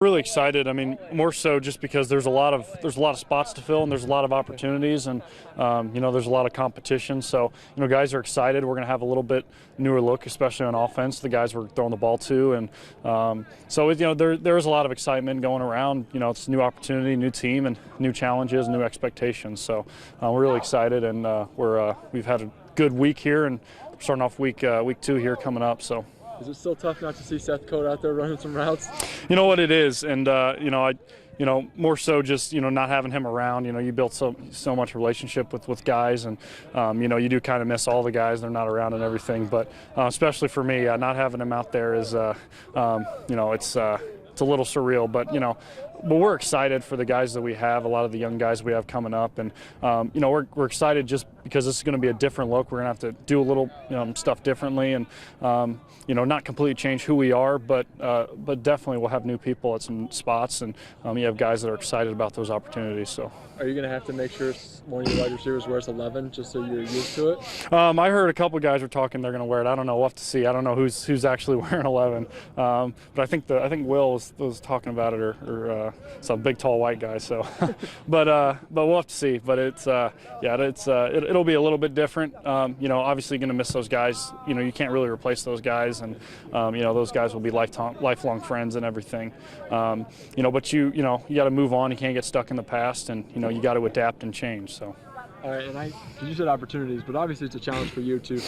Really excited. I mean, more so just because there's a lot of spots to fill and there's a lot of opportunities and there's a lot of competition. So guys are excited. We're going to have a little bit newer look, especially on offense. The guys we're throwing the ball to, and there is a lot of excitement going around. It's a new opportunity, new team, and new challenges, new expectations. So we're really excited, and we've had a good week here, and we're starting off week 2 here coming up. So. Is it still tough not to see Seth Coats out there running some routes? You know what it is, and more so just not having him around. You built so much relationship with guys, and you do kind of miss all the guys. They're not around and everything, but especially for me, not having him out there is it's a little surreal, but but we're excited for the guys that we have, a lot of the young guys we have coming up, and we're excited just because this is going to be a different look. We're going to have to do a little stuff differently, and not completely change who we are, but definitely we'll have new people at some spots, and you have guys that are excited about those opportunities. So. Are you going to have to make sure one of your wide receivers wears 11 just so you're used to it? I heard a couple of guys were talking they're going to wear it. I don't know. We'll have to see. I don't know who's actually wearing 11. But I think Will was talking about it, or some big tall white guy. So, but we'll have to see. But it'll be a little bit different. Obviously going to miss those guys. You can't really replace those guys, and those guys will be lifelong friends and everything. But you got to move on. You can't get stuck in the past, and you got to adapt and change. So. All right, and you said opportunities, but obviously it's a challenge for you to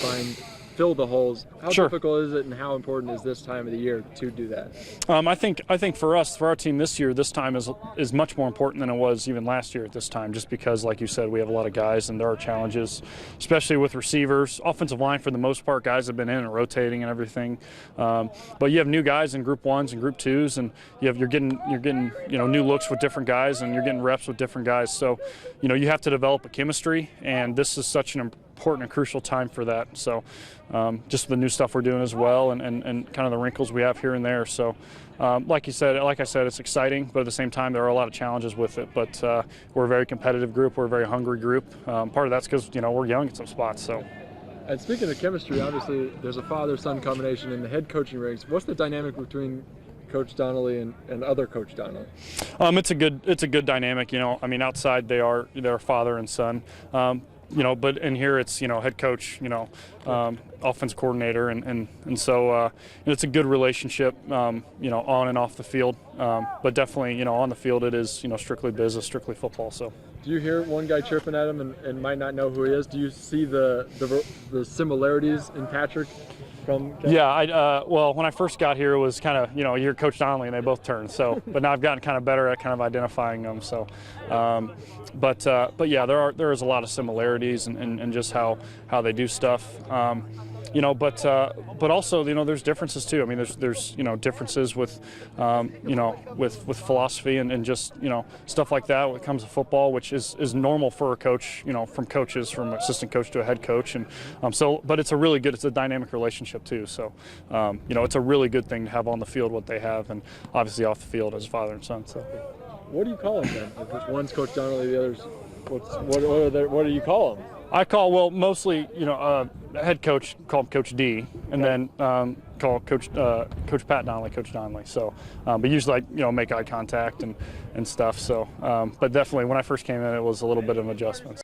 fill the holes. How Sure. difficult is it, and how important is this time of the year to do that? I think for our team this year, this time is much more important than it was even last year at this time, just because, like you said, we have a lot of guys and there are challenges, especially with receivers. Offensive line, for the most part, guys have been in and rotating and everything. But you have new guys in Group 1s and Group 2s, and you're getting new looks with different guys, and you're getting reps with different guys. So you have to develop a chemistry, and this is such an important and crucial time for that. So just the new stuff we're doing as well, and kind of the wrinkles we have here and there. So like I said, it's exciting, but at the same time there are a lot of challenges with it. But we're a very competitive group. We're a very hungry group. Part of that's because we're young at some spots. So. And speaking of chemistry, obviously there's a father-son combination in the head coaching ranks. What's the dynamic between Coach Donnelly and other Coach Donnelly? It's a good dynamic. Outside they're father and son. But in here it's head coach, offense coordinator, and so it's a good relationship, on and off the field. But definitely, on the field it is strictly business, strictly football. So. Do you hear one guy chirping at him and might not know who he is? Do you see the similarities in Patrick? Yeah, well, when I first got here, it was kind of, you're Coach Donnelly, and they both turned. So, but now I've gotten kind of better at kind of identifying them. So, but yeah, there is a lot of similarities and just how they do stuff. But also, there's differences too. I mean, there's differences with with philosophy and just stuff like that when it comes to football, which is normal for a coach, from assistant coach to a head coach, and but it's a dynamic relationship too. So it's a really good thing to have on the field what they have, and obviously off the field as father and son. So. What do you call them then? If one's Coach Donnelly, the other's what do you call them? I call, mostly, head coach, call him Coach D, and then call Coach Pat Donnelly, Coach Donnelly. So, but usually, make eye contact and stuff. So, but definitely, when I first came in, it was a little bit of an adjustment.